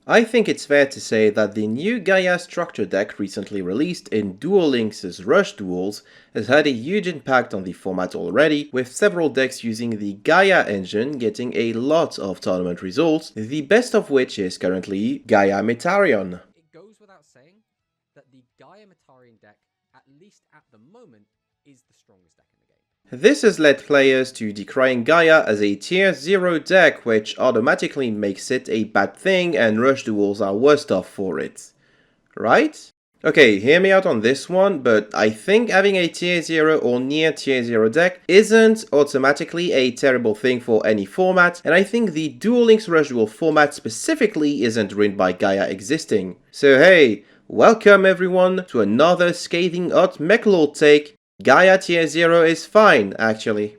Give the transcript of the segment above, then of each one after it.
I think it's fair to say that the new Gaia structure deck recently released in Duel Links Rush Duels has had a huge impact on the format already, with several decks using the Gaia engine getting a lot of tournament results, the best of which is currently Gaia Metarion. It goes without saying that the Gaia Metarion deck, at least at the moment, is the strongest deck in the game. This has led players to decrying Gaia as a tier 0 deck, which automatically makes it a bad thing and Rush Duels are worse off for it. Right? Okay, hear me out on this one, but I think having a tier 0 or near tier 0 deck isn't automatically a terrible thing for any format, and I think the Duel Links Rush Duel format specifically isn't ruined by Gaia existing. So hey, welcome everyone to another scathing hot Mechlord take. Gaia tier 0 is fine, actually.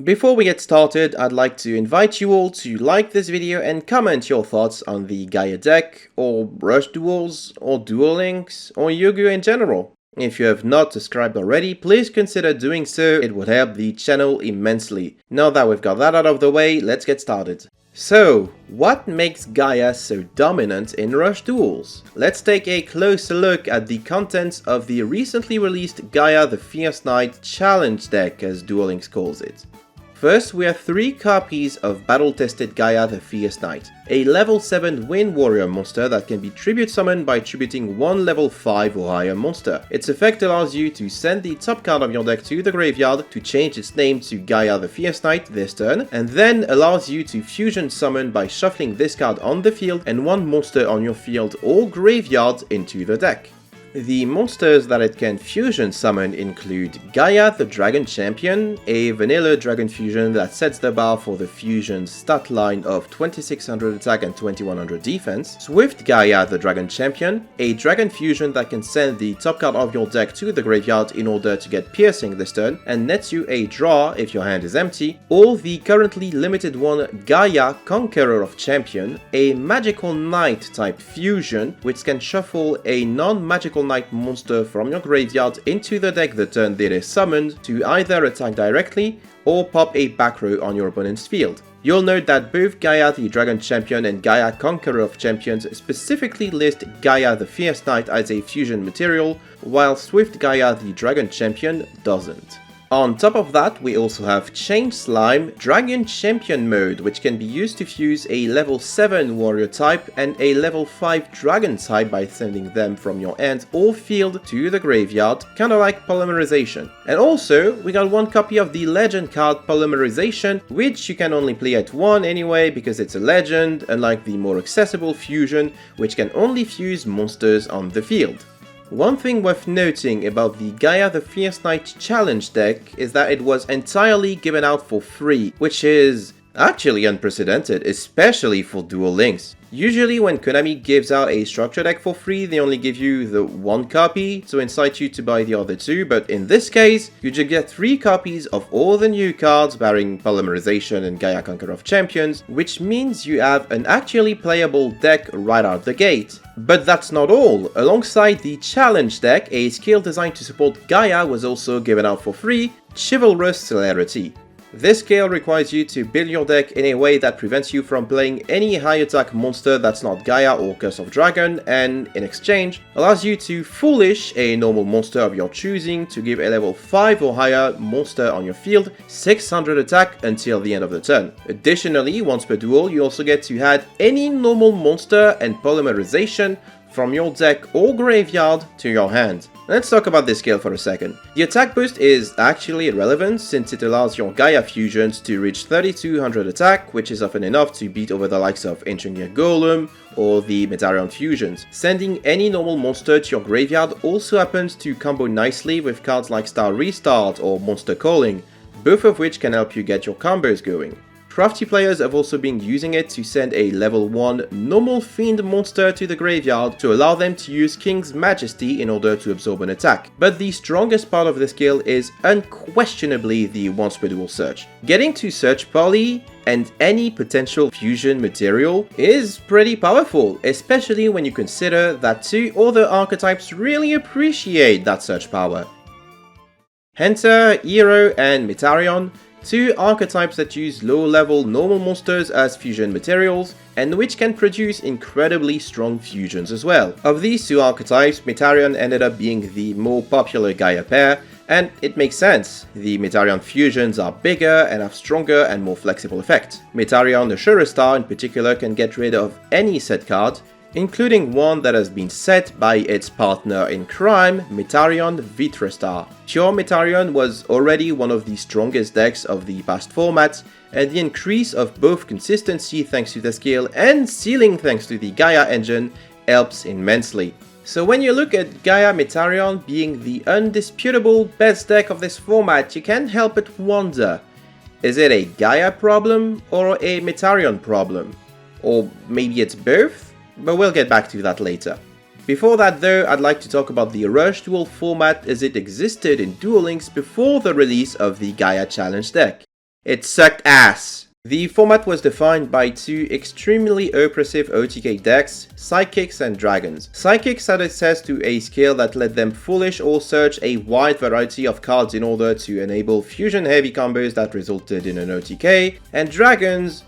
Before we get started, I'd like to invite you all to like this video and comment your thoughts on the Gaia deck, or Rush Duels, or Duel Links, or Yu-Gi-Oh in general. If you have not subscribed already, please consider doing so, it would help the channel immensely. Now that we've got that out of the way, let's get started. So, what makes Gaia so dominant in Rush Duels? Let's take a closer look at the contents of the recently released Gaia the Fierce Knight Challenge deck, as Duel Links calls it. First, we have 3 copies of battle-tested Gaia the Fierce Knight, a level 7 Wind Warrior monster that can be tribute summoned by tributing one level 5 or higher monster. Its effect allows you to send the top card of your deck to the graveyard to change its name to Gaia the Fierce Knight this turn, and then allows you to fusion summon by shuffling this card on the field and one monster on your field or graveyard into the deck. The monsters that it can fusion summon include Gaia the Dragon Champion, a vanilla dragon fusion that sets the bar for the fusion's stat line of 2600 attack and 2100 defense, Swift Gaia the Dragon Champion, a dragon fusion that can send the top card of your deck to the graveyard in order to get piercing this turn and nets you a draw if your hand is empty, or the currently limited one Gaia Conqueror of Champion, a magical knight type fusion which can shuffle a non-magical knight monster from your graveyard into the deck the turn that is summoned to either attack directly or pop a back row on your opponent's field. You'll note that both Gaia the Dragon Champion and Gaia Conqueror of Champions specifically list Gaia the Fierce Knight as a fusion material, while Swift Gaia the Dragon Champion doesn't. On top of that, we also have Chain Slime Dragon Champion mode, which can be used to fuse a level 7 warrior type and a level 5 dragon type by sending them from your hand or field to the graveyard, kinda like polymerization. And also, we got one copy of the legend card Polymerization, which you can only play at 1 anyway because it's a legend, unlike the more accessible fusion, which can only fuse monsters on the field. One thing worth noting about the Gaia the Fierce Knight Challenge deck is that it was entirely given out for free, which is actually unprecedented, especially for Duel Links. Usually when Konami gives out a structure deck for free, they only give you the 1 copy to incite you to buy the other 2, but in this case, you just get 3 copies of all the new cards barring Polymerization and Gaia Conqueror of Champions, which means you have an actually playable deck right out the gate. But that's not all. Alongside the Challenge deck, a skill designed to support Gaia was also given out for free, Chivalrous Celerity. This skill requires you to build your deck in a way that prevents you from playing any high attack monster that's not Gaia or Curse of Dragon, and in exchange, allows you to Foolish a normal monster of your choosing to give a level 5 or higher monster on your field 600 attack until the end of the turn. Additionally, once per duel, you also get to add any normal monster and Polymerization from your deck or graveyard to your hand. Let's talk about this skill for a second. The attack boost is actually irrelevant since it allows your Gaia fusions to reach 3200 attack, which is often enough to beat over the likes of Ancient Gear Golem or the Metarion fusions. Sending any normal monster to your graveyard also happens to combo nicely with cards like Star Restart or Monster Calling, both of which can help you get your combos going. Crafty players have also been using it to send a level 1 normal fiend monster to the graveyard to allow them to use King's Majesty in order to absorb an attack. But the strongest part of the skill is unquestionably the once per duel search. Getting to search poly and any potential fusion material is pretty powerful, especially when you consider that 2 other archetypes really appreciate that search power. Hunter, Hero, and Metarion two archetypes that use low-level normal monsters as fusion materials, and which can produce incredibly strong fusions as well. Of these two archetypes, Metarion ended up being the more popular Gaia pair, and it makes sense. The Metarion fusions are bigger and have stronger and more flexible effects. Metarion Ashura Star in particular can get rid of any set card, including one that has been set by its partner in crime, Metarion Vitra Star. Pure Metarion was already one of the strongest decks of the past formats, and the increase of both consistency thanks to the skill and ceiling thanks to the Gaia engine helps immensely. So when you look at Gaia Metarion being the undisputable best deck of this format, you can't help but wonder, is it a Gaia problem or a Metarion problem? Or maybe it's both? But we'll get back to that later. Before that though, I'd like to talk about the Rush Duel format as it existed in Duel Links before the release of the Gaia Challenge deck. It sucked ass! The format was defined by two extremely oppressive OTK decks, Psychics and Dragons. Psychics had access to a skill that let them foolish or search a wide variety of cards in order to enable fusion-heavy combos that resulted in an OTK, and Dragons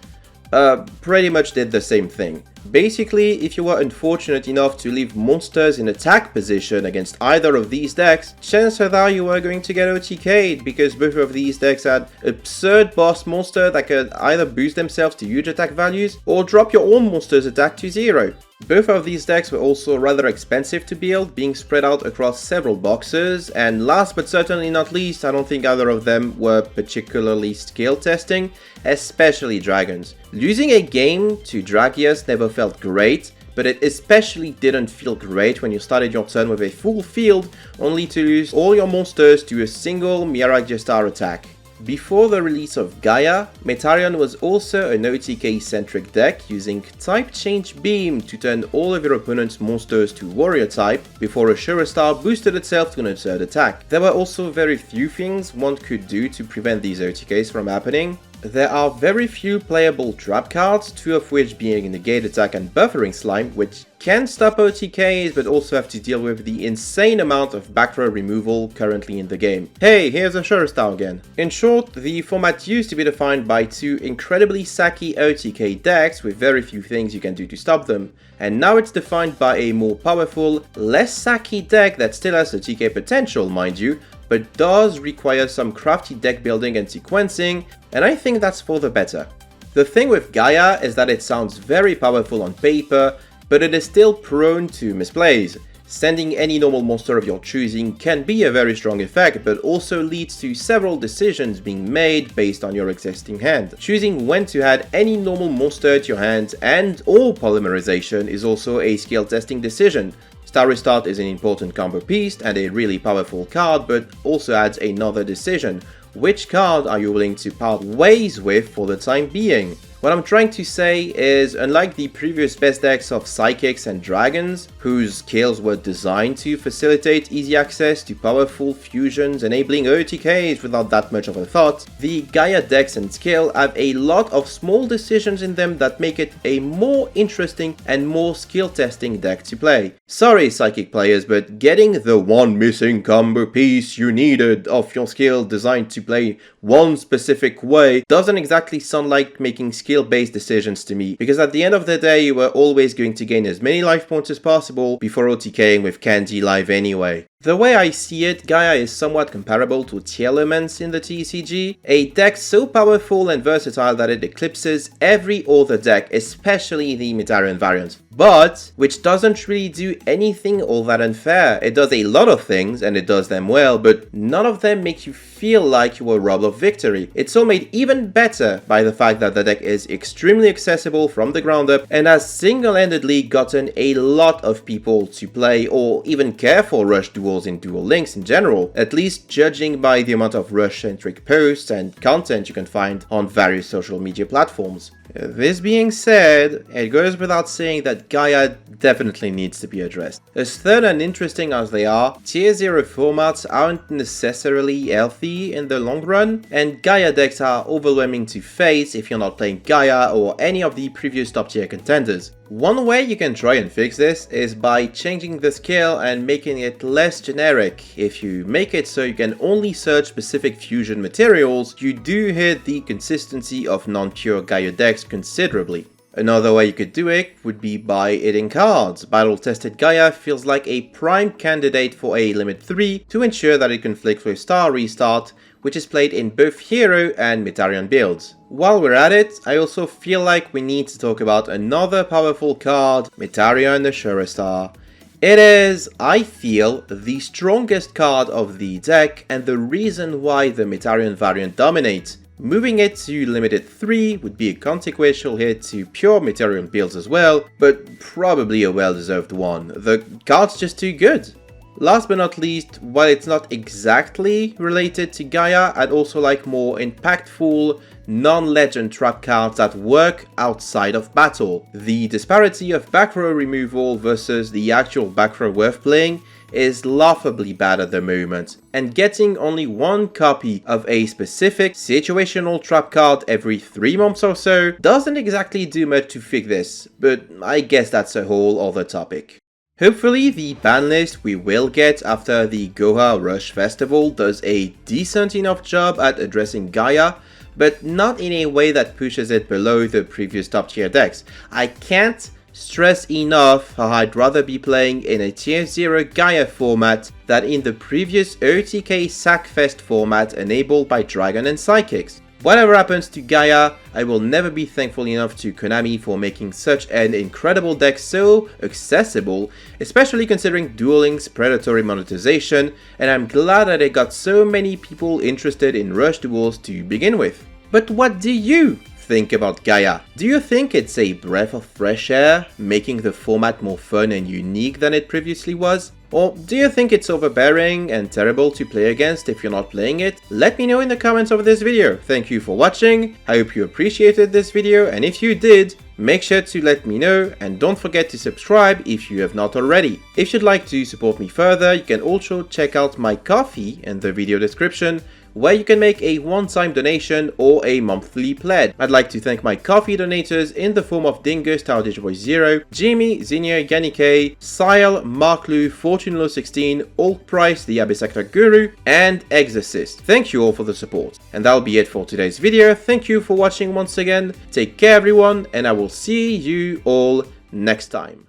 pretty much did the same thing. Basically, if you were unfortunate enough to leave monsters in attack position against either of these decks, chances are you were going to get OTK'd because both of these decks had absurd boss monsters that could either boost themselves to huge attack values or drop your own monster's attack to 0. Both of these decks were also rather expensive to build, being spread out across several boxes, and last but certainly not least, I don't think either of them were particularly skill testing, especially Dragons. Losing a game to Dragius never felt great, but it especially didn't feel great when you started your turn with a full field, only to lose all your monsters to a single Miragestar attack. Before the release of Gaia, Metarion was also an OTK-centric deck using Type Change Beam to turn all of your opponent's monsters to Warrior type before Ashura Star boosted itself to an absurd attack. There were also very few things one could do to prevent these OTKs from happening. There are very few playable trap cards, two of which being Negate Attack and Buffering Slime, which can stop OTKs but also have to deal with the insane amount of back row removal currently in the game. Hey, here's Ashura Star again. In short, the format used to be defined by two incredibly sacky OTK decks with very few things you can do to stop them, and now it's defined by a more powerful, less sacky deck that still has OTK potential, mind you, but does require some crafty deck building and sequencing, and I think that's for the better. The thing with Gaia is that it sounds very powerful on paper, but it is still prone to misplays. Sending any normal monster of your choosing can be a very strong effect, but also leads to several decisions being made based on your existing hand. Choosing when to add any normal monster to your hand and or polymerization is also a skill testing decision. Star Restart is an important combo piece and a really powerful card, but also adds another decision. Which card are you willing to part ways with for the time being? What I'm trying to say is, unlike the previous best decks of Psychics and Dragons, whose skills were designed to facilitate easy access to powerful fusions enabling OTKs without that much of a thought, the Gaia decks and skill have a lot of small decisions in them that make it a more interesting and more skill testing deck to play. Sorry Psychic players, but getting the one missing combo piece you needed of your skill designed to play one specific way doesn't exactly sound like making skill-based decisions to me, because at the end of the day you were always going to gain as many life points as possible before OTKing with Candy Live anyway. The way I see it, Gaia is somewhat comparable to Telements in the TCG, a deck so powerful and versatile that it eclipses every other deck, especially the Metarion variant, but which doesn't really do anything all that unfair. It does a lot of things, and it does them well, but none of them make you feel like you were robbed of victory. It's all made even better by the fact that the deck is extremely accessible from the ground up and has single-handedly gotten a lot of people to play or even care for Rush Duels in Duel Links in general, at least judging by the amount of Rush-centric posts and content you can find on various social media platforms. This being said, it goes without saying that Gaia definitely needs to be addressed. As fun and interesting as they are, tier 0 formats aren't necessarily healthy in the long run, and Gaia decks are overwhelming to face if you're not playing Gaia or any of the previous top tier contenders. One way you can try and fix this is by changing the skill and making it less generic. If you make it so you can only search specific fusion materials, you do hit the consistency of non-pure Gaia decks considerably. Another way you could do it would be by hitting cards. Battle-tested Gaia feels like a prime candidate for a limit 3 to ensure that it conflicts with Star Restart, which is played in both Hero and Metarion builds. While we're at it, I also feel like we need to talk about another powerful card, Metarion the Star. It is, I feel, the strongest card of the deck and the reason why the Metarion variant dominates. Moving it to limited 3 would be a consequential hit to pure Metarion builds as well, but probably a well-deserved one. The card's just too good. Last but not least, while it's not exactly related to Gaia, I'd also like more impactful, non-legend trap cards that work outside of battle. The disparity of back row removal versus the actual back row worth playing is laughably bad at the moment, and getting only one copy of a specific situational trap card every 3 months or so doesn't exactly do much to fix this, but I guess that's a whole other topic. Hopefully the ban list we will get after the Gaia Rush Festival does a decent enough job at addressing Gaia, but not in a way that pushes it below the previous top tier decks. I can't stress enough how I'd rather be playing in a tier 0 Gaia format than in the previous OTK Sackfest format enabled by Dragon and Psychics. Whatever happens to Gaia, I will never be thankful enough to Konami for making such an incredible deck so accessible, especially considering Duel Links' predatory monetization, and I'm glad that it got so many people interested in Rush Duels to begin with. But what do you think about Gaia? Do you think it's a breath of fresh air, making the format more fun and unique than it previously was? Or do you think it's overbearing and terrible to play against if you're not playing it? Let me know in the comments of this video. Thank you for watching, I hope you appreciated this video, and if you did, make sure to let me know, and don't forget to subscribe if you have not already. If you'd like to support me further, you can also check out my Ko-fi in the video description, where you can make a one-time donation or a monthly pledge. I'd like to thank my Ko-fi donators in the form of Dingus, Towdage Voice 0, Jimmy, Zinnia, Yannick, Sile, Mark Lu, Fortune 16, Old Price, the Abyss Actor Guru, and Exorcist. Thank you all for the support. And that'll be it for today's video. Thank you for watching once again. Take care everyone, and I will see you all next time.